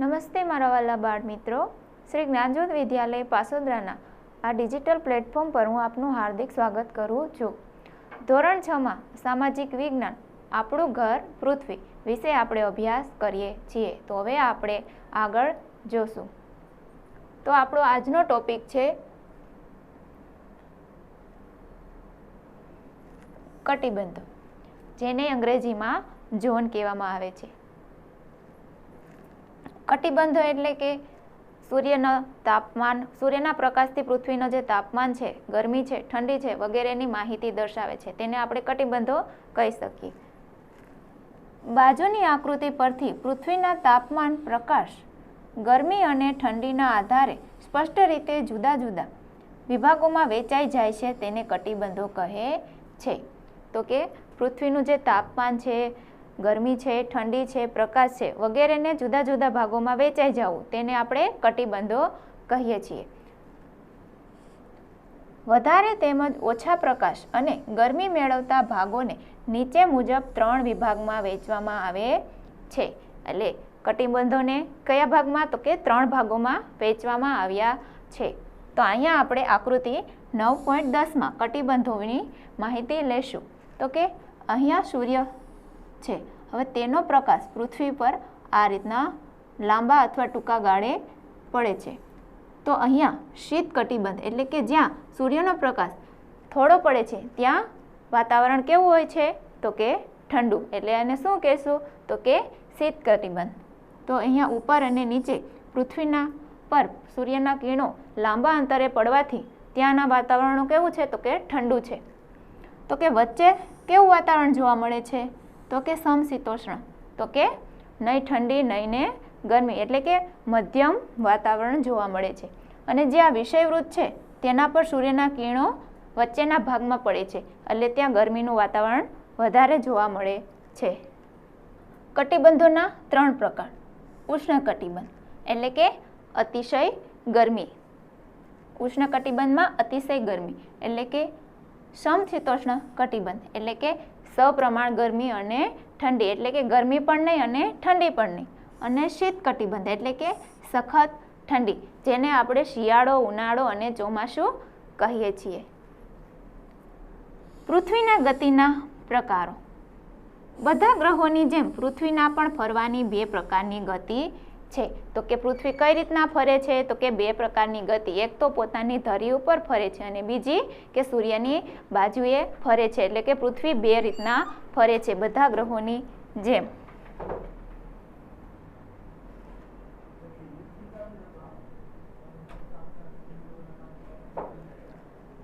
નમસ્તે મારા વાલા બાળ મિત્રો, શ્રી જ્ઞાનજ્યોત વિદ્યાલય પાસોદરાના આ ડિજિટલ પ્લેટફોર્મ પર હું આપનું હાર્દિક સ્વાગત કરું છું. ધોરણ 6માં સામાજિક વિજ્ઞાન આપણું ઘર પૃથ્વી વિશે આપણે અભ્યાસ કરીએ છીએ. તો હવે આપણે આગળ જોશું. તો આપણો આજનો ટોપિક છે કટિબંધો, જેને અંગ્રેજીમાં ઝોન કહેવામાં આવે છે. કટિબંધો એટલે કે સૂર્યના પ્રકાશથી પૃથ્વીનો જે તાપમાન છે, ગરમી છે, ઠંડી છે વગેરેની માહિતી દર્શાવે છે. તેને આપણે કટિબંધો કહી શકીએ. બાજુની આકૃતિ પરથી પૃથ્વીના તાપમાન, પ્રકાશ, ગરમી અને ઠંડીના આધારે સ્પષ્ટ રીતે જુદા જુદા વિભાગોમાં વેચાઈ જાય છે. તેને કટિબંધો કહે છે. તો કે પૃથ્વીનું જે તાપમાન છે, ગરમી છે, ઠંડી છે, પ્રકાશ છે વગેરેને જુદા જુદા ભાગોમાં વેચાઈ જવું, તેને આપણે કટિબંધો કહીએ છીએ. વધારે તેમજ ઓછા પ્રકાશ અને ગરમી મેળવતા ભાગોને નીચે મુજબ 3 વિભાગમાં વહેંચવામાં આવે છે. એટલે કટિબંધોને કયા ભાગમાં? તો કે 3 ભાગોમાં વહેંચવામાં આવ્યા છે. તો અહીંયા આપણે આકૃતિ 9.10માં કટિબંધોની માહિતી લેશું. તો કે અહીંયા સૂર્ય છે. હવે તેનો પ્રકાશ પૃથ્વી પર આ રીતના લાંબા અથવા ટૂંકા ગાળે પડે છે. તો અહીંયા શીત કટિબંધ એટલે કે જ્યાં સૂર્યનો પ્રકાશ થોડો પડે છે ત્યાં વાતાવરણ કેવું હોય છે? તો કે ઠંડુ. એટલે એને શું કહેશું? તો કે શીત કટિબંધ. તો અહીંયા ઉપર અને નીચે પૃથ્વીના પર સૂર્યના કિરણો લાંબા અંતરે પડવાથી ત્યાંના વાતાવરણો કેવું છે? તો કે ઠંડુ છે. તો કે વચ્ચે કેવું વાતાવરણ જોવા મળે છે? તો કે સમશીતોષ્ણ. તો કે નહીં ઠંડી નહીં ને ગરમી, એટલે કે મધ્યમ વાતાવરણ જોવા મળે છે. અને જે આ વિષયવૃત્ત છે તેના પર સૂર્યના કિરણો વચ્ચેના ભાગમાં પડે છે, એટલે ત્યાં ગરમીનું વાતાવરણ વધારે જોવા મળે છે. કટિબંધોના 3 પ્રકાર. ઉષ્ણ કટિબંધ એટલે કે અતિશય ગરમી. ઉષ્ણ કટિબંધમાં અતિશય ગરમી એટલે કે સમશીતોષ્ણ કટિબંધ એટલે કે સપ્રમાણ ગરમી અને ઠંડી, એટલે કે ગરમી પણ નહીં અને ઠંડી પણ નહીં. અને શીત કટિબંધ એટલે કે સખત ઠંડી, જેને આપણે શિયાળો, ઉનાળો અને ચોમાસું કહીએ છીએ. પૃથ્વીના ગતિના પ્રકારો. બધા ગ્રહોની જેમ પૃથ્વીના પણ ફરવાની 2 પ્રકારની ગતિ છે. તો કે પૃથ્વી કઈ રીતના ફરે છે? તો કે 2 પ્રકારની ગતિ. એક તો પોતાની ધરી ઉપર ફરે છે અને બીજી કે સૂર્યની બાજુએ ફરે છે. એટલે કે પૃથ્વી 2 રીતના ફરે છે, બધા ગ્રહોની જેમ.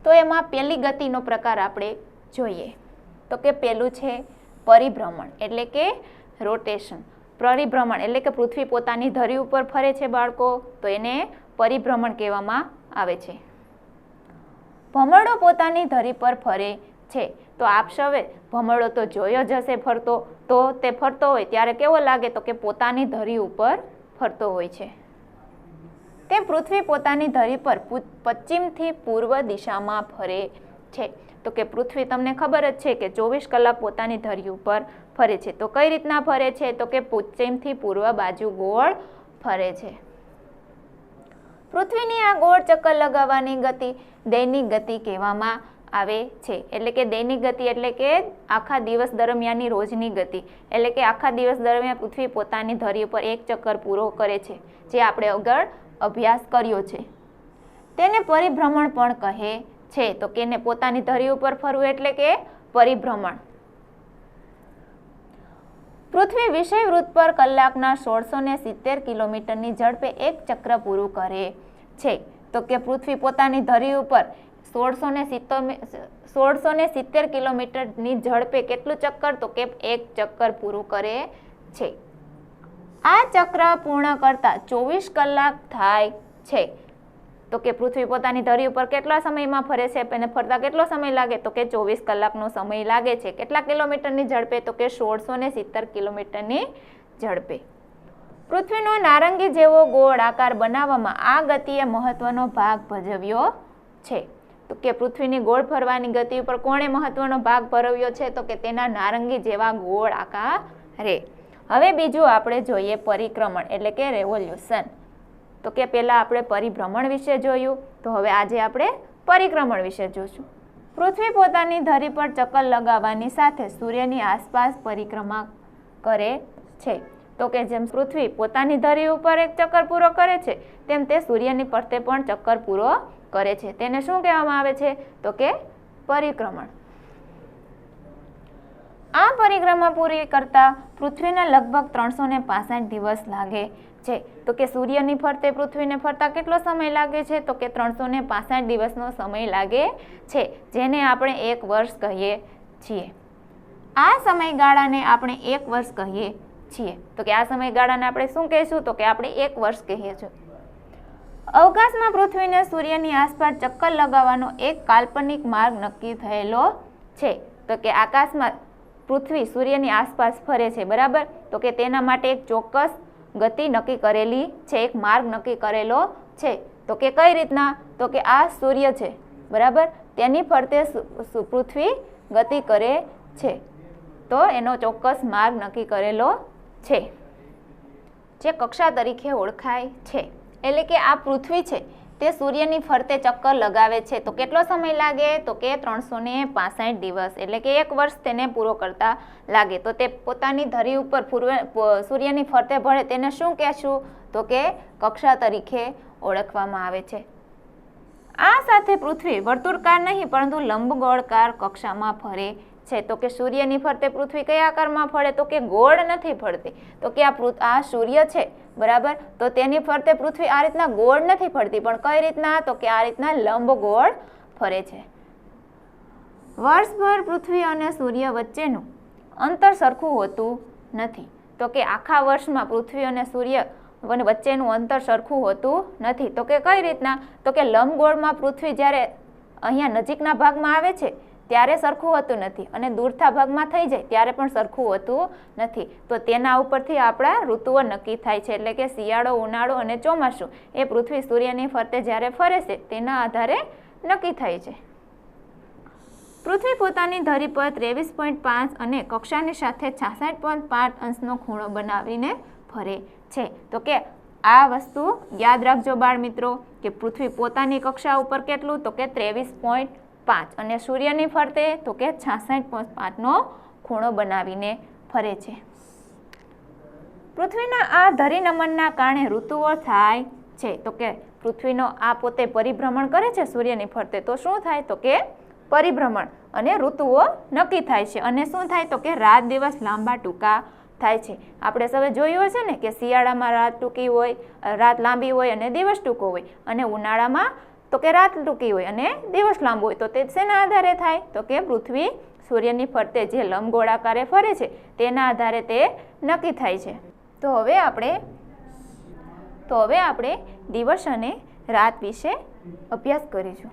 તો એમાં પહેલી ગતિનો પ્રકાર આપણે જોઈએ. તો કે પહેલું છે પરિભ્રમણ એટલે કે રોટેશન. પરિભ્રમણ એટલે કે પૃથ્વી પોતાની ધરી ઉપર ફરે છે બાળકો, તો એને પરિભ્રમણ કહેવામાં આવે છે. ભમરડો પોતાની ધરી પર ફરે છે. તો આપ સૌએ ભમરડો તો જોયો જ હશે ફરતો. તો તે ફરતો હોય ત્યારે કેવો લાગે? તો કે પોતાની ધરી ઉપર ફરતો હોય છે. તે પૃથ્વી પોતાની ધરી પર પશ્ચિમથી પૂર્વ દિશામાં ફરે છે. તો કે પૃથ્વી તમને ખબર જ છે કે 24 કલાક પોતાની ધરી ઉપર ફરે છે. તો કઈ રીતના ફરે છે? તો કે પશ્ચિમથી પૂર્વ બાજુ ગોળ ફરે છે. પૃથ્વીની આ ગોળ ચક્કર લગાવવાની ગતિ દૈનિક ગતિ કહેવામાં આવે છે. એટલે કે દૈનિક ગતિ એટલે કે આખા દિવસ દરમિયાનની રોજની ગતિ. એટલે કે આખા દિવસ દરમિયાન પૃથ્વી પોતાની ધરી ઉપર એક ચક્કર પૂરો કરે છે, જે આપણે આગળ અભ્યાસ કર્યો છે. તેને પરિભ્રમણ પણ કહે છે. તો કે એને પોતાની ધરી ઉપર ફરવું એટલે કે પરિભ્રમણ. પૃથ્વી વિષુવવૃત્ત પર કલાકના 1670 કિલોમીટરની ઝડપે એક ચક્ર પૂરું કરે છે. તો કે પૃથ્વી પોતાની ધરી ઉપર 1670 કિલોમીટરની ઝડપે કેટલું ચક્કર? તો કે એક ચક્કર પૂરું કરે છે. આ ચક્ર પૂર્ણ કરતા 24 કલાક થાય છે. તો કે પૃથ્વી પોતાની ધરી ઉપર કેટલા સમયમાં ફરે છે? એને ફરતા કેટલો સમય લાગે? તો કે 24 કલાકનો સમય લાગે છે. કેટલા કિલોમીટરની ઝડપે? તો કે 1670 કિલોમીટરની ઝડપે. પૃથ્વીનો નારંગી જેવો ગોળ આકાર બનાવવામાં આ ગતિએ મહત્વનો ભાગ ભજવ્યો છે. તો કે પૃથ્વીની ગોળ ફરવાની ગતિ ઉપર કોણે મહત્વનો ભાગ ભજવ્યો છે? તો કે તેના નારંગી જેવા ગોળ આકારે. હવે બીજું આપણે જોઈએ પરિક્રમણ એટલે કે રેવોલ્યુશન. તો કે પહેલાં આપણે પરિભ્રમણ વિશે જોયું, તો હવે આજે આપણે પરિક્રમણ વિશે જોઈશું. પૃથ્વી પોતાની ધરી પર ચક્કર લગાવવાની સાથે સૂર્યની આસપાસ પરિક્રમા કરે છે. તો કે જેમ પૃથ્વી પોતાની ધરી ઉપર એક ચક્કર પૂરો કરે છે, તેમ તે સૂર્યની ફરતે પણ ચક્કર પૂરો કરે છે. તેને શું કહેવામાં આવે છે? તો કે પરિક્રમણ. આ પરિક્રમા પૂરી કરતા પૃથ્વીને લગભગ 365 દિવસ લાગે છે. તો કે સૂર્યની ફરતે પૃથ્વીને ફરતા કેટલો સમય લાગે છે? તો કે 365 દિવસનો સમય લાગે છે, જેને આપણે 1 વર્ષ કહીએ છીએ. આ સમયગાળાને આપણે 1 વર્ષ કહીએ છીએ. તો કે આ સમયગાળાને આપણે શું કહીશું? તો કે આપણે 1 વર્ષ કહીએ છીએ. અવકાશમાં પૃથ્વીને સૂર્યની આસપાસ ચક્કર લગાવવાનો એક કાલ્પનિક માર્ગ નક્કી થયેલો છે. તો કે આકાશમાં પૃથ્વી સૂર્યની આસપાસ ફરે છે, બરાબર. તો કે તેના માટે એક ચોક્કસ ગતિ નક્કી કરેલી છે, એક માર્ગ નક્કી કરેલો છે. તો કે કઈ રીતના? તો કે આ સૂર્ય છે, બરાબર, તેની ફરતે પૃથ્વી ગતિ કરે છે, તો એનો ચોક્કસ માર્ગ નક્કી કરેલો છે, જે કક્ષા તરીકે ઓળખાય છે. એટલે કે આ પૃથ્વી છે તે સૂર્યની ફરતે ચક્કર લગાવે છે. તો કેટલો સમય લાગે? તો કે 365 દિવસ, એટલે કે 1 વર્ષ તેને પૂરો કરતા લાગે. તો તે પોતાની ધરી ઉપર સૂર્યની ફરતે ભળે તેને શું કહેશું? તો કે કક્ષા તરીકે ઓળખવામાં આવે છે. આ સાથે પૃથ્વી વર્તુળાકાર નહીં પરંતુ લંબગોળાકાર કક્ષામાં ફરે છે. તો કે સૂર્યની ફરતે પૃથ્વી કયા આકારમાં ફરે? તો કે ગોળ નથી ફરતી. તો કે આ સૂર્ય છે, બરાબર, તો તેની ફરતે પૃથ્વી આ રીતના ગોળ નથી ફરતી, પણ કઈ રીતના? તો કે આ રીતના લંબગોળ ફરે છે. વર્ષભર પૃથ્વી અને સૂર્ય વચ્ચેનું અંતર સરખું હોતું નથી. તો કે આખા વર્ષમાં પૃથ્વી અને સૂર્ય વચ્ચેનું અંતર સરખું હોતું નથી. તો કે કઈ રીતના? તો કે લંબગોળમાં પૃથ્વી જ્યારે અહીંયા નજીકના ભાગમાં આવે છે ત્યારે સરખું હોતું નથી, અને દૂરના ભાગમાં થઈ જાય ત્યારે પણ સરખું હોતું નથી. તો તેના ઉપરથી આપણા ઋતુઓ નક્કી થાય છે, એટલે કે શિયાળો, ઉનાળો અને ચોમાસું એ પૃથ્વી સૂર્યની ફરતે જ્યારે ફરે છે તેના આધારે નક્કી થાય છે. પૃથ્વી પોતાની ધરી પર 23.5 અને કક્ષાની સાથે 66.5 અંશનો ખૂણો બનાવીને ફરે છે. તો કે આ વસ્તુ યાદ રાખજો બાળ મિત્રો, કે પૃથ્વી પોતાની કક્ષા ઉપર કેટલું? તો કે 23.5 અને સૂર્યની ફરતે તો કે 66.5નો ખૂણો બનાવીને ફરે છે. પૃથ્વીના આ ધરીનમનના કારણે ઋતુઓ થાય છે. તો કે પૃથ્વીનો આ પોતે પરિભ્રમણ કરે છે સૂર્યની ફરતે, તો શું થાય? તો કે પરિભ્રમણ, અને ઋતુઓ નક્કી થાય છે. અને શું થાય? તો કે રાત દિવસ લાંબા ટૂંકા થાય છે. આપણે સૌએ જોયું હશે ને કે શિયાળામાં રાત ટૂંકી હોય, રાત લાંબી હોય અને દિવસ ટૂંકો હોય, અને ઉનાળામાં તો કે રાત ટૂંકી હોય અને દિવસ લાંબો હોય. તો તે શેના આધારે થાય? તો કે પૃથ્વી સૂર્યની ફરતે જે લંબગોળાકારે ફરે છે તેના આધારે તે નક્કી થાય છે. તો હવે આપણે દિવસ અને રાત વિશે અભ્યાસ કરીશું.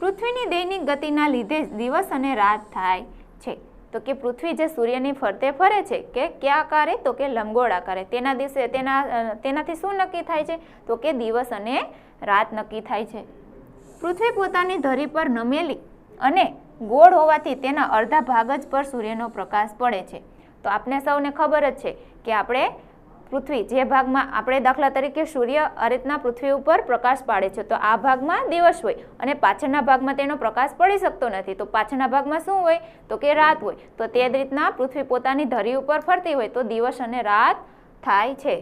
પૃથ્વીની દૈનિક ગતિના લીધે જ દિવસ અને રાત થાય છે. તો કે પૃથ્વી જે સૂર્યની ફરતે ફરે છે કે કયા આકારે? તો કે લંબગોળાકારે. તેનાથી શું નક્કી થાય છે? તો કે દિવસ અને રાત નક્કી થાય છે. પૃથ્વી પોતાની ધરી પર નમેલી અને ગોળ હોવાથી તેના અડધા ભાગ જ પર સૂર્યનો પ્રકાશ પડે છે. તો આપને સૌને ખબર જ છે કે આપણે પૃથ્વી જે ભાગમાં આપણે દાખલા તરીકે સૂર્ય આ રીતના પૃથ્વી ઉપર પ્રકાશ પાડે છે, તો આ ભાગમાં દિવસ હોય અને પાછળના ભાગમાં તેનો પ્રકાશ પડી શકતો નથી. તો પાછળના ભાગમાં શું હોય? તો કે રાત હોય. તો તે જ રીતના પૃથ્વી પોતાની ધરી ઉપર ફરતી હોય તો દિવસ અને રાત થાય છે.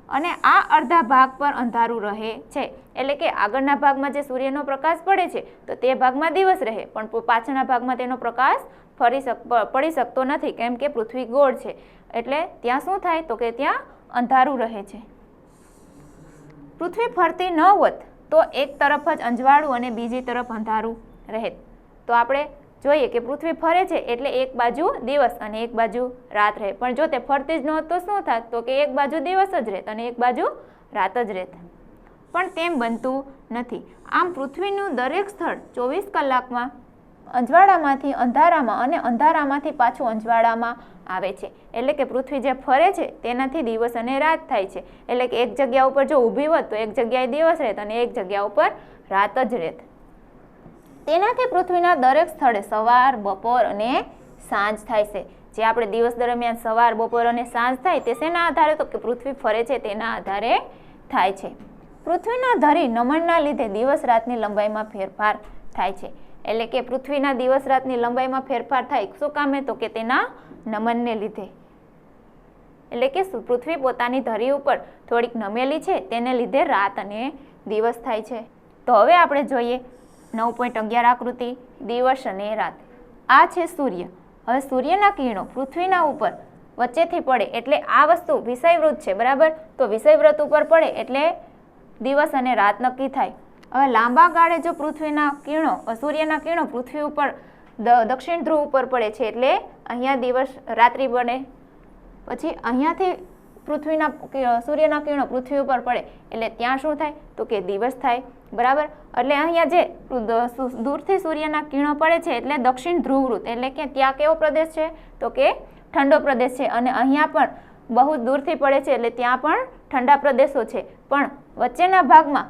અને આ અડધા ભાગ પર અંધારું રહે છે, એટલે કે આગળના ભાગમાં જે સૂર્યનો પ્રકાશ પડે છે તો તે ભાગમાં દિવસ રહે, પણ પાછળના ભાગમાં તેનો પ્રકાશ પડી શકતો નથી, કેમ કે પૃથ્વી ગોળ છે. એટલે ત્યાં શું થાય? તો કે ત્યાં અંધારું રહે છે. પૃથ્વી ફરતી ન હોત તો એક તરફ જ અંજવાળું અને બીજી તરફ અંધારું રહે. તો આપણે જોઈએ કે પૃથ્વી ફરે છે એટલે એક બાજુ દિવસ અને એક બાજુ રાત રહે, પણ જો તે ફરતી જ ન હોત તો શું થાત? તો કે એક બાજુ દિવસ જ રહેત અને એક બાજુ રાત જ રહેત. પણ તેમ બનતું નથી. આમ પૃથ્વીનું દરેક સ્થળ 24 કલાકમાં અંજવાળામાંથી અંધારામાં અને અંધારામાંથી પાછું અંજવાળામાં આવે છે. એટલે કે પૃથ્વી જે ફરે છે તેનાથી દિવસ અને રાત થાય છે. એટલે કે એક જગ્યા ઉપર જો ઊભી હોત તો એક જગ્યાએ દિવસ રહેત અને એક જગ્યા ઉપર રાત જ રહેત. તેનાથી પૃથ્વીના દરેક સ્થળે સવાર, બપોર અને સાંજ થાય છે. જે આપણે દિવસ દરમિયાન સવાર, બપોર અને સાંજ થાય તે શેના આધારે? તો કે પૃથ્વી ફરે છે તેના આધારે થાય છે. પૃથ્વીના ધરી નમનના લીધે દિવસ રાતની લંબાઈમાં ફેરફાર થાય છે. એટલે કે પૃથ્વીના દિવસ રાતની લંબાઈમાં ફેરફાર થાય શું કામે? તો કે તેના નમનને લીધે. એટલે કે પૃથ્વી પોતાની ધરી ઉપર થોડીક નમેલી છે તેને લીધે રાત અને દિવસ થાય છે. તો હવે આપણે જોઈએ 9.11 આકૃતિ, દિવસ અને રાત. આ છે સૂર્ય. હવે સૂર્યના કિરણો પૃથ્વીના ઉપર વચ્ચેથી પડે એટલે આ વસ્તુ વિષયવૃત્ત છે, બરાબર? તો વિષયવૃત્ત ઉપર પડે એટલે દિવસ અને રાત નક્કી થાય. હવે લાંબા ગાળે જો સૂર્યના કિરણો પૃથ્વી ઉપર દક્ષિણ ધ્રુવ ઉપર પડે છે એટલે અહીંયા રાત્રિ બને. પછી અહીંયાથી સૂર્યના કિરણો પૃથ્વી ઉપર પડે એટલે ત્યાં શું થાય? તો કે દિવસ થાય, બરાબર? એટલે અહીંયા જે દૂરથી સૂર્યના કિરણો પડે છે એટલે દક્ષિણ ધ્રુવવૃત્ત, એટલે કે ત્યાં કેવો પ્રદેશ છે? તો કે ઠંડો પ્રદેશ છે. અને અહીંયા પણ બહુ દૂરથી પડે છે એટલે ત્યાં પણ ઠંડા પ્રદેશો છે. પણ વચ્ચેના ભાગમાં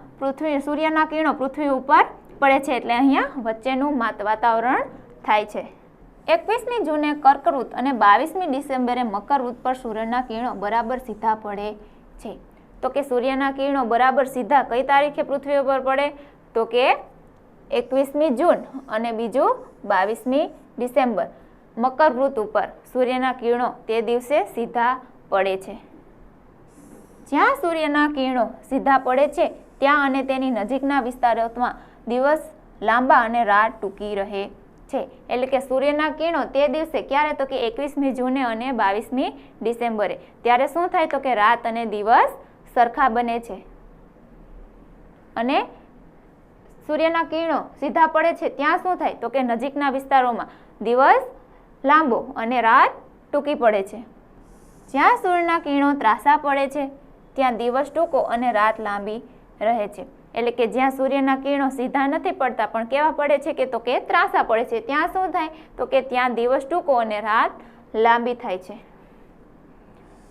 સૂર્યના કિરણો પૃથ્વી ઉપર પડે છે એટલે અહીંયા વચ્ચેનું વાતાવરણ થાય છે. 21મી જૂને કર્કવૃત્ત અને 22મી ડિસેમ્બરે મકરવૃત્ત પર સૂર્યના કિરણો બરાબર સીધા પડે છે. તો કે સૂર્યના કિરણો બરાબર સીધા કઈ તારીખે પૃથ્વી ઉપર પડે? તો કે 21મી જૂન અને બીજું 22મી ડિસેમ્બર મકરવૃત્ત ઉપર સૂર્યના કિરણો તે દિવસે સીધા પડે છે. જ્યાં સૂર્યના કિરણો સીધા પડે છે ત્યાં અને તેની નજીકના વિસ્તારોમાં દિવસ લાંબા અને રાત ટૂંકી રહે છે. એટલે કે સૂર્યના કિરણો તે દિવસે ક્યારે? તો કે 21મી જૂને અને 22મી ડિસેમ્બરે. ત્યારે શું થાય? તો કે રાત અને દિવસ સરખા બને છે. અને સૂર્યના કિરણો સીધા પડે છે ત્યાં શું થાય? તો કે નજીકના વિસ્તારોમાં દિવસ લાંબો અને રાત ટૂંકી પડે છે. જ્યાં સૂર્યના કિરણો ત્રાંસા પડે છે ત્યાં દિવસ ટૂંકો અને રાત લાંબી રહે છે. એટલે કે જ્યાં સૂર્યના કિરણો સીધા નથી પડતા પણ કેવા પડે છે? કે તો કે ત્રાંસા પડે છે, ત્યાં શું થાય? તો કે ત્યાં દિવસ ટૂંકો અને રાત લાંબી થાય છે.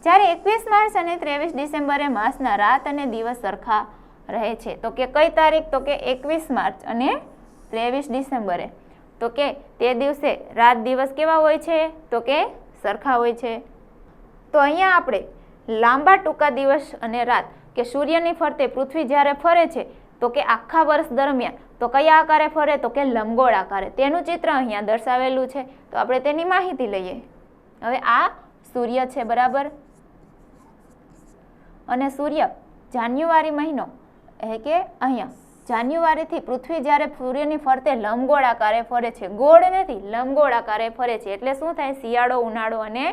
જ્યારે 21 માર્ચ અને 23 ડિસેમ્બરે માસના રાત અને દિવસ સરખા રહે છે. તો કે કઈ તારીખ? તો કે 21 માર્ચ અને 23 ડિસેમ્બરે. તો કે તે દિવસે રાત દિવસ કેવા હોય છે? તો કે સરખા હોય છે. તો અહીંયા આપણે લાંબા ટૂંકા દિવસ અને રાત કે સૂર્યની ફરતે પૃથ્વી જ્યારે ફરે છે તો કે આખા વર્ષ દરમિયાન તો કયા આકારે ફરે? તો કે લંબગોળ આકારે. તેનું ચિત્ર અહીંયા દર્શાવેલું છે. તો આપણે તેની માહિતી લઈએ. હવે આ સૂર્ય છે, બરાબર? અને સૂર્ય જાન્યુઆરી મહિનો એટલે કે અહીંયા જાન્યુઆરીથી પૃથ્વી જ્યારે સૂર્યની ફરતે લંબગોળ આકારે ફરે છે, ગોળ નથી, લંબગોળ આકારે ફરે છે એટલે શું થાય? શિયાળો, ઉનાળો અને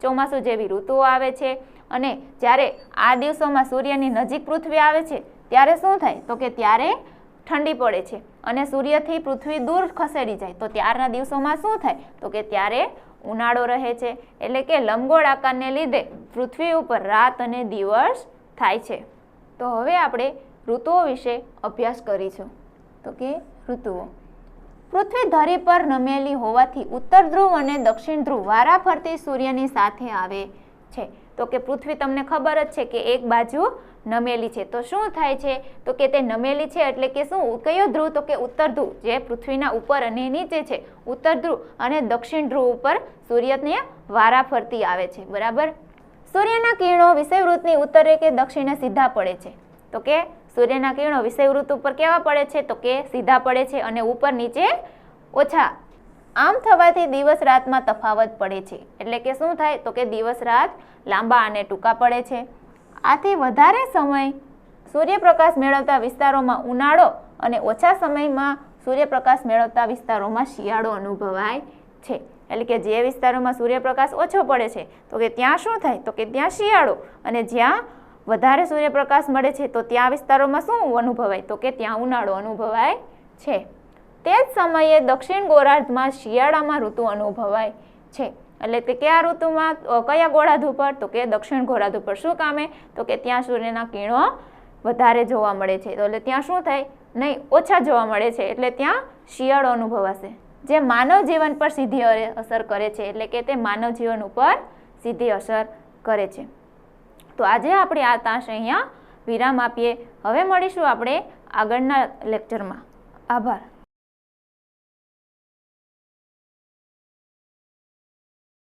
ચોમાસું જેવી ઋતુઓ આવે છે. અને જ્યારે આ દિવસોમાં સૂર્યની નજીક પૃથ્વી આવે છે ત્યારે શું થાય? તો કે ત્યારે ઠંડી પડે છે. અને સૂર્યથી પૃથ્વી દૂર ખસેડી જાય તો ત્યારના દિવસોમાં શું થાય? તો કે ત્યારે ઉનાળો રહે છે. એટલે કે લંબગોળ આકારને લીધે પૃથ્વી ઉપર રાત અને દિવસ થાય છે. તો હવે આપણે ઋતુઓ વિશે અભ્યાસ કરીશું. તો કે ઋતુઓ. પૃથ્વી ધરી પર નમેલી હોવાથી ઉત્તર ધ્રુવ અને દક્ષિણ ધ્રુવ વારાફરતી સૂર્યની સાથે આવે છે. તો કે પૃથ્વી તમને ખબર જ છે કે એક બાજુ નમેલી છે. તો શું થાય છે? તો કે તે નમેલી છે એટલે કે શું? કયો ધ્રુવ? તો કે ઉત્તર ધ્રુવ, જે પૃથ્વીના ઉપર અને નીચે છે. ઉત્તર ધ્રુવ અને દક્ષિણ ધ્રુવ ઉપર સૂર્યને વારાફરતી આવે છે, બરાબર? સૂર્યના કિરણો વિષુવવૃત્તની ઉત્તરે કે દક્ષિણે સીધા પડે છે. તો કે સૂર્યના કિરણો વિષુવવૃત્ત ઉપર કેવા પડે છે? તો કે સીધા પડે છે અને ઉપર નીચે ઓછા. આમ થવાથી દિવસ રાતમાં તફાવત પડે છે. એટલે કે શું થાય? તો કે દિવસ રાત લાંબા અને ટૂંકા પડે છે. આથી વધારે સમય સૂર્યપ્રકાશ મેળવતા વિસ્તારોમાં ઉનાળો અને ઓછા સમયમાં સૂર્યપ્રકાશ મેળવતા વિસ્તારોમાં શિયાળો અનુભવાય છે. એટલે કે જે વિસ્તારોમાં સૂર્યપ્રકાશ ઓછો પડે છે તો કે ત્યાં શું થાય? તો કે ત્યાં શિયાળો. અને જ્યાં વધારે સૂર્યપ્રકાશ મળે છે તો ત્યાં વિસ્તારોમાં શું અનુભવાય? તો કે ત્યાં ઉનાળો અનુભવાય છે. તે જ સમયે દક્ષિણ ગોળાર્ધમાં શિયાળામાં ઋતુ અનુભવાય છે. એટલે કે કયા ઋતુમાં કયા ગોળાર્ધ ઉપર? તો કે દક્ષિણ ગોળાર્ધ ઉપર. શું કામે? તો કે ત્યાં સૂર્યના કિરણો વધારે જોવા મળે છે. તો એટલે ત્યાં શું થાય? નહીં, ઓછા જોવા મળે છે એટલે ત્યાં શિયાળો અનુભવાશે. જે માનવ જીવન પર સીધી અસર કરે છે. એટલે કે તે માનવ જીવન ઉપર સીધી અસર કરે છે. તો આજે આપણે આ તાસ અહીંયા વિરામ આપીએ. હવે મળીશું આપણે આગળના લેક્ચરમાં. આભાર.